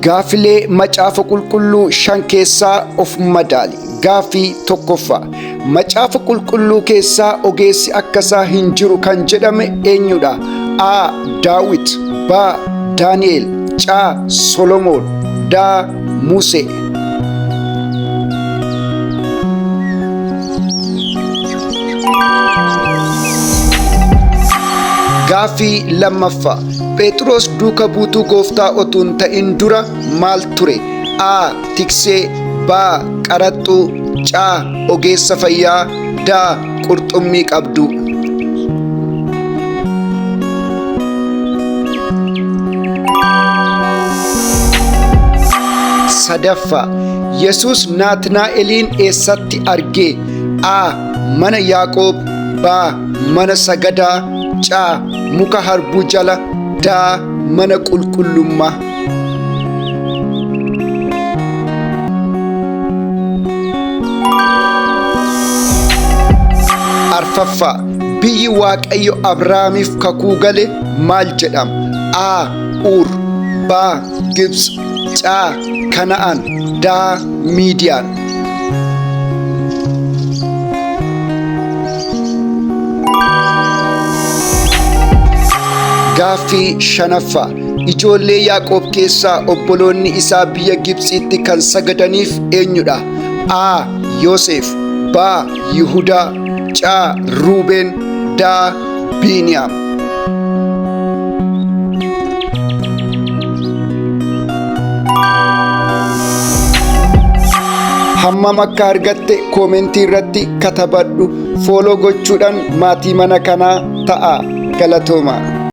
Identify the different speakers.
Speaker 1: Gaaffilee macaafa qulqulluu 5 keessaa of madaali. Gaaffii tokkoffaa. Macaafa qulqulluu keessaa ogeessi akkasaa hin jiru kan jedhame eenyudha? A. Daawit. B. Daani'el. C. Solomoon. D. Musee. Gaaffii lammaffaa. Phexros duuka buutuu gooftaa otuu hin ta'in dura maal ture? A. Tiksee. B. Qaraxxuu. C. Ogeessa fayyaa. D. Qurxummii qabdu. Sadaffaa. Yesuus Naatnaa'eliin eessatti arge? A. Mana Yaaqoob. B. Mana sagadaa. C. Muka harbuu jala. D. Mana qulqullummaa. Arfaffaa. Biyyi Waaqayyo Abrahaamiif kakuu gale maal jedhama? A. Uur. B. Gibx. C. Kana'aan. D. Miidiyaan. Gaaffii shanaffaa. Ijoollee Yaaqoob keessaa obboloonni isaa biyya Gibxitti kan sagadaniif eenyudha? A. Yoosef. B. Yihudaa. C. Ruubeen. D. Biniyaam. Hammam akka argatte koomentii irratti katabadhu. Fooloo gochuudhaan maatii mana kanaa ta'a. Galatoomaa.